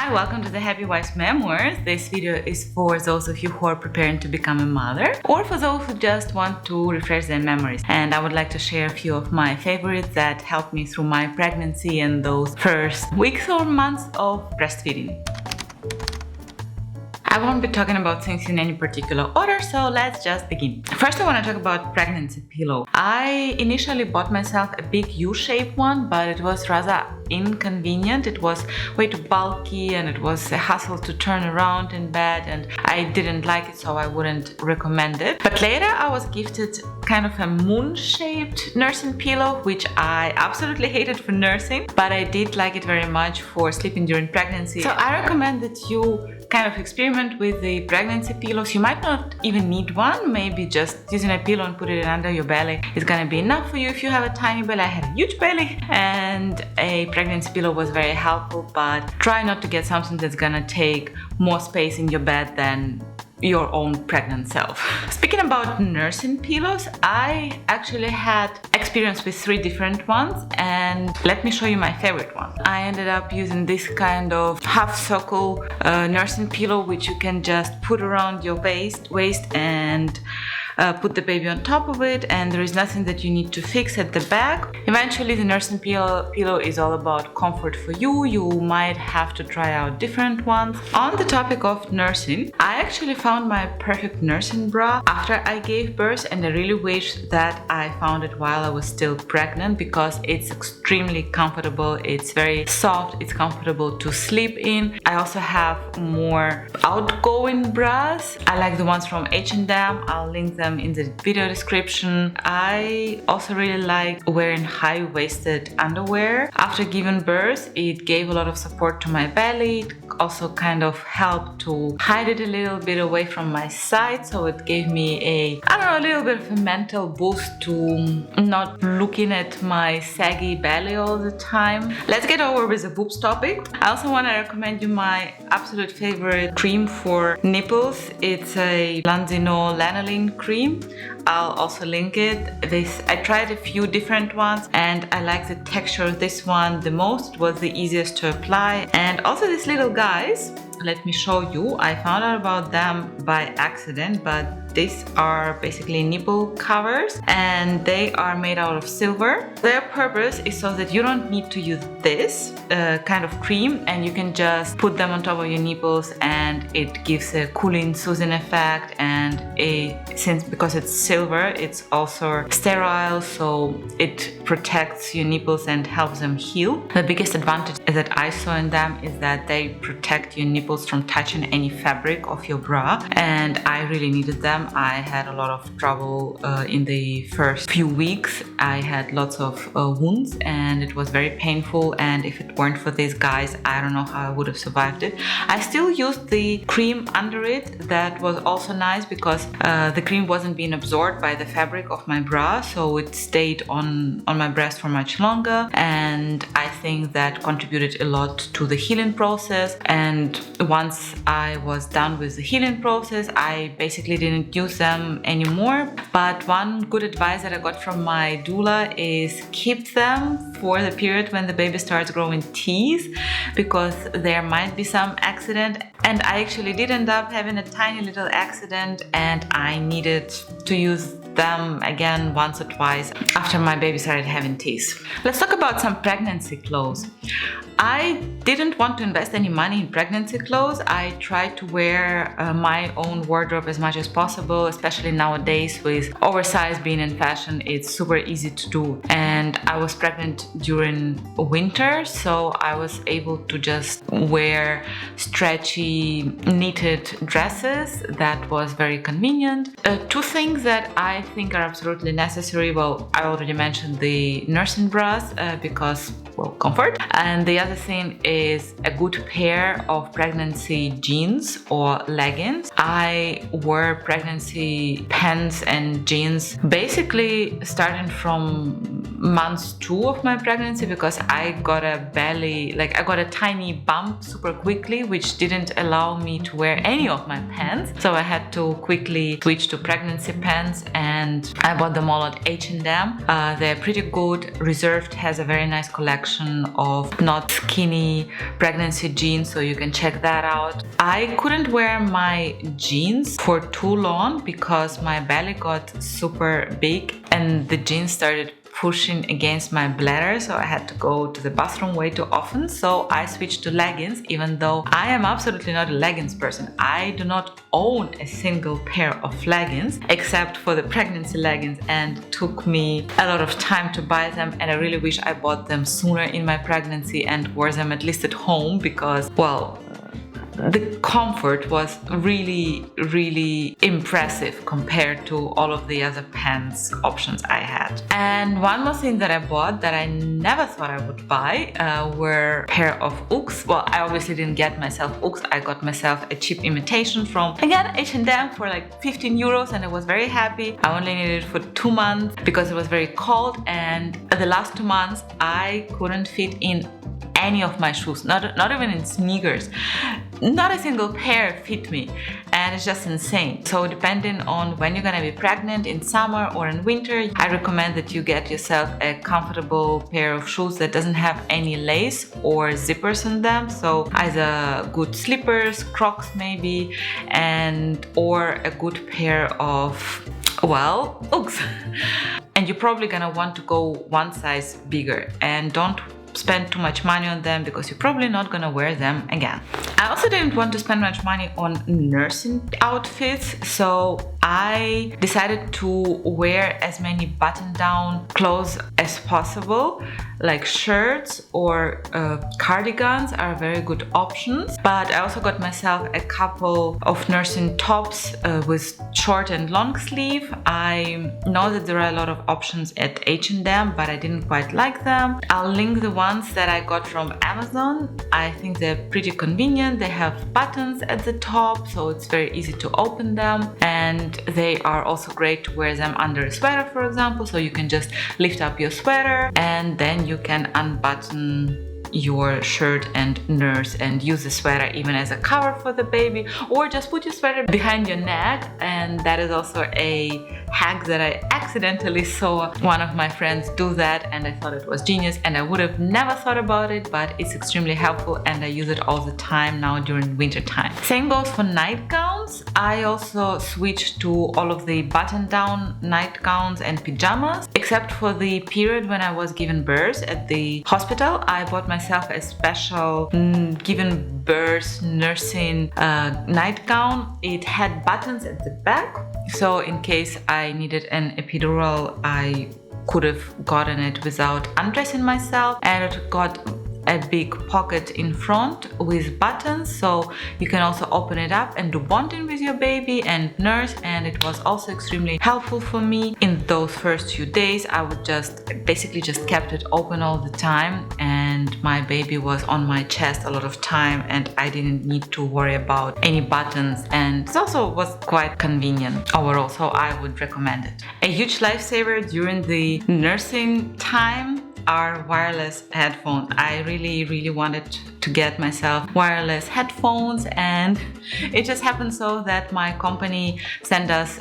Hi, welcome to the Happy Wife's Memoirs. This video is for those of you who are preparing to become a mother or for those who just want to refresh their memories. And I would like to share a few of my favorites that helped me through my pregnancy and those first weeks or months of breastfeeding. I won't be talking about things in any particular order, so let's just begin. First, I want to talk about pregnancy pillow. I initially bought myself a big U-shaped one, but it was rather inconvenient. It was way too bulky and it was a hassle to turn around in bed, and I didn't like it, so I wouldn't recommend it. But later I was gifted kind of a moon-shaped nursing pillow, which I absolutely hated for nursing, but I did like it very much for sleeping during pregnancy. So I recommend that you kind of experiment with the pregnancy pillows. You might not even need one. Maybe just using a pillow and put it under your belly is gonna be enough for you if you have a tiny belly. I had a huge belly and a pregnancy pillow was very helpful, but try not to get something that's gonna take more space in your bed than your own pregnant self. Speaking about nursing pillows, I actually had experience with 3 different ones, and let me show you my favorite one. I ended up using this kind of half circle nursing pillow, which you can just put around your waist and put the baby on top of it, and there is nothing that you need to fix at the back. Eventually the nursing pillow is all about comfort for you. You might have to try out different ones. On the topic of nursing, I actually found my perfect nursing bra after I gave birth, and I really wish that I found it while I was still pregnant because it's extremely comfortable. It's very soft, it's comfortable to sleep in. I also have more outgoing bras. I like the ones from H&M. I'll link them in the video description. I also really like wearing high-waisted underwear. After giving birth, it gave a lot of support to my belly. It also kind of helped to hide it a little bit away from my side, so it gave me a little bit of a mental boost to not looking at my saggy belly all the time. Let's get over with the boobs topic. I also want to recommend you my absolute favorite cream for nipples. It's a Lanolin cream. I'll also link it. I tried a few different ones and I like the texture of this one the most. It was the easiest to apply. And also these little guys, let me show you. I found out about them by accident, but these are basically nipple covers and they are made out of silver. Their purpose is so that you don't need to use this kind of cream, and you can just put them on top of your nipples and it gives a cooling, soothing effect. And because it's silver, it's also sterile, so it protects your nipples and helps them heal. The biggest advantage that I saw in them is that they protect your nipples from touching any fabric of your bra, and I really needed them. I had a lot of trouble in the first few weeks. I had lots of wounds and it was very painful, and if it weren't for these guys, I don't know how I would have survived it. I still used the cream under it. That was also nice because the cream wasn't being absorbed by the fabric of my bra, so it stayed on my breast for much longer, and I think that contributed a lot to the healing process. And once I was done with the healing process, I basically didn't use them anymore. But one good advice that I got from my doula is keep them for the period when the baby starts growing teeth, because there might be some accident. And I actually did end up having a tiny little accident, and I needed to use them again once or twice after my baby started having teeth. Let's talk about some pregnancy clothes. I didn't want to invest any money in pregnancy clothes. I tried to wear my own wardrobe as much as possible, especially nowadays with oversized being in fashion. It's super easy to do. And I was pregnant during winter, so I was able to just wear stretchy knitted dresses. That was very convenient. 2 things that I think are absolutely necessary. Well, I already mentioned the nursing bras because, well, comfort. And the other thing is a good pair of pregnancy jeans or leggings. I wore pregnancy pants and jeans basically starting from month 2 of my pregnancy because I got a belly, like I got a tiny bump super quickly, which didn't allow me to wear any of my pants. So I had to quickly switch to pregnancy pants, and I bought them all at H&M. They're pretty good. Reserved has a very nice collection of not skinny pregnancy jeans, so you can check that out. I couldn't wear my jeans for too long because my belly got super big and the jeans started pushing against my bladder, so I had to go to the bathroom way too often. So I switched to leggings, even though I am absolutely not a leggings person. I do not own a single pair of leggings except for the pregnancy leggings, and it took me a lot of time to buy them, and I really wish I bought them sooner in my pregnancy and wore them at least at home because, well, the comfort was really impressive compared to all of the other pants options I had. And one more thing that I bought that I never thought I would buy were a pair of Uggs. Well, I obviously didn't get myself Uggs. I got myself a cheap imitation from, again, H&M for like 15 euros, and I was very happy. I only needed it for 2 months because it was very cold, and the last 2 months I couldn't fit in any of my shoes, not even in sneakers. Not a single pair fit me, and it's just insane. So depending on when you're gonna be pregnant, in summer or in winter, I recommend that you get yourself a comfortable pair of shoes that doesn't have any lace or zippers in them. So either good slippers, Crocs maybe, and or a good pair of, well, Uggs. And you're probably gonna want to go one size bigger, and don't spend too much money on them because you're probably not gonna wear them again. I also didn't want to spend much money on nursing outfits, so I decided to wear as many button-down clothes as possible, like shirts or cardigans are very good options. But I also got myself a couple of nursing tops with short and long sleeve. I know that there are a lot of options at H&M, but I didn't quite like them. I'll link the ones that I got from Amazon. I think they're pretty convenient. They have buttons at the top, so it's very easy to open them, and they are also great to wear them under a sweater, for example. So you can just lift up your sweater and then you can unbutton your shirt and nurse and use the sweater even as a cover for the baby, or just put your sweater behind your neck. And that is also a hack that I accidentally saw one of my friends do that, and I thought it was genius, and I would have never thought about it, but it's extremely helpful and I use it all the time now during winter time. Same goes for nightgowns. I also switched to all of the button-down nightgowns and pajamas, except for the period when I was given birth at the hospital. I bought myself a special given birth nursing nightgown. It had buttons at the back, so in case I needed an epidural, I could have gotten it without undressing myself, and it got a big pocket in front with buttons, so you can also open it up and do bonding with your baby and nurse. And it was also extremely helpful for me in those first few days. I would basically just kept it open all the time, and my baby was on my chest a lot of time, and I didn't need to worry about any buttons, and it also was quite convenient overall, so I would recommend it. A huge lifesaver during the nursing time are wireless headphones. I really wanted to get myself wireless headphones, and it just happened so that my company sent us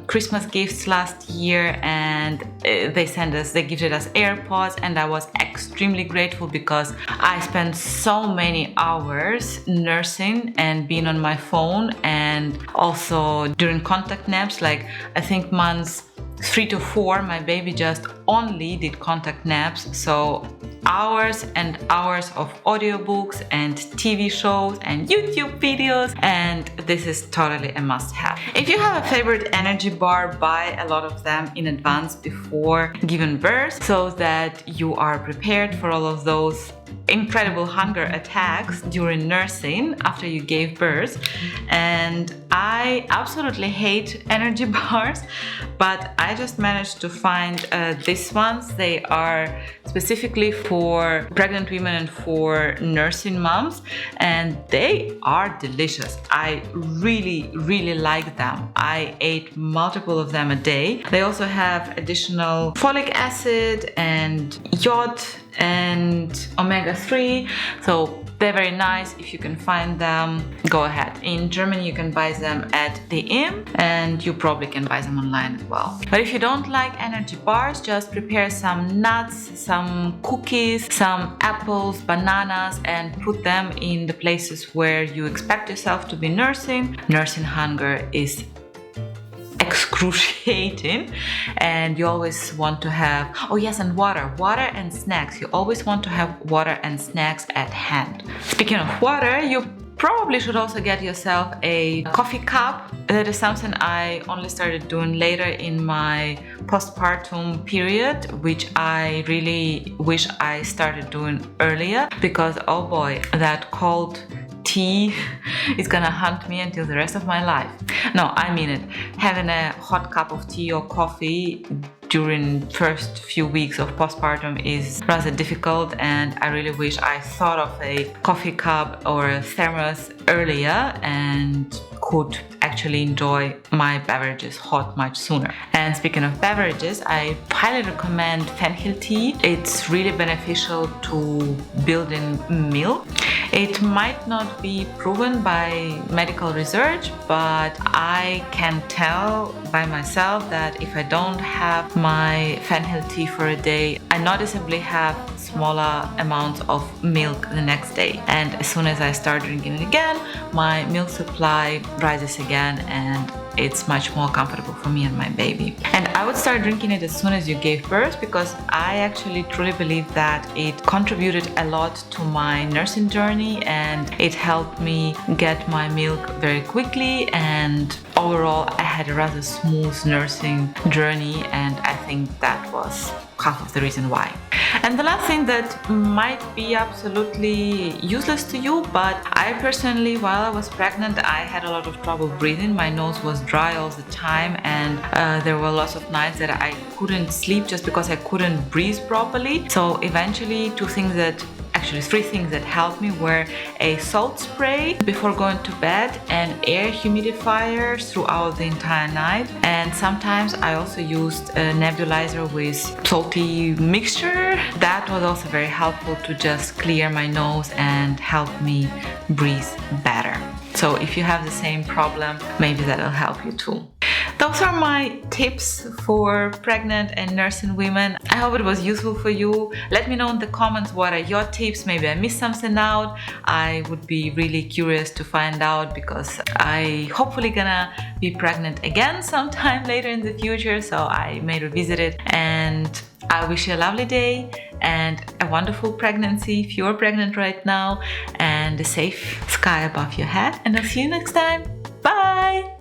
Christmas gifts last year, and they gifted us AirPods, and I was extremely grateful because I spent so many hours nursing and being on my phone, and also during contact naps, like I think months 3 to 4, my baby just only did contact naps. So hours and hours of audiobooks and TV shows and YouTube videos, and this is totally a must-have. If you have a favorite energy bar, buy a lot of them in advance before giving birth so that you are prepared for all of those incredible hunger attacks during nursing after you gave birth, and I absolutely hate energy bars, but I just managed to find these ones. They are specifically for pregnant women and for nursing moms, and they are delicious. I really like them. I ate multiple of them a day. They also have additional folic acid and iod and omega-3, so they're very nice. If you can find them, go ahead. In Germany you can buy them at the Im, and you probably can buy them online as well. But if you don't like energy bars, just prepare some nuts, some cookies, some apples, bananas, and put them in the places where you expect yourself to be nursing. Nursing hunger is excruciating, and you always want to have, oh yes, and water and snacks. You always want to have water and snacks at hand. Speaking of water, you probably should also get yourself a coffee cup. That is something I only started doing later in my postpartum period, which I really wish I started doing earlier, because oh boy, that cold tea is gonna haunt me until the rest of my life. No, I mean it. Having a hot cup of tea or coffee during first few weeks of postpartum is rather difficult, and I really wish I thought of a coffee cup or a thermos earlier and could actually enjoy my beverages hot much sooner. And speaking of beverages, I highly recommend Fennel tea. It's really beneficial to building milk. It might not be proven by medical research, but I can tell by myself that if I don't have my Fennel tea for a day, I noticeably have smaller amounts of milk the next day. And as soon as I start drinking it again, my milk supply rises again, and it's much more comfortable for me and my baby. And I would start drinking it as soon as you gave birth, because I actually truly believe that it contributed a lot to my nursing journey, and it helped me get my milk very quickly, and overall I had a rather smooth nursing journey, and I think that was half of the reason why. And the last thing that might be absolutely useless to you, but I personally, while I was pregnant, I had a lot of trouble breathing. My nose was dry all the time, and there were lots of nights that I couldn't sleep just because I couldn't breathe properly. So eventually three things that helped me were a salt spray before going to bed, an air humidifier throughout the entire night, and sometimes I also used a nebulizer with salty mixture. That was also very helpful to just clear my nose and help me breathe better. So if you have the same problem, maybe that'll help you too. Those are my tips for pregnant and nursing women. I hope it was useful for you. Let me know in the comments what are your tips. Maybe I missed something out. I would be really curious to find out, because I hopefully gonna be pregnant again sometime later in the future, so I may revisit it. And I wish you a lovely day and a wonderful pregnancy if you're pregnant right now, and a safe sky above your head. And I'll see you next time. Bye!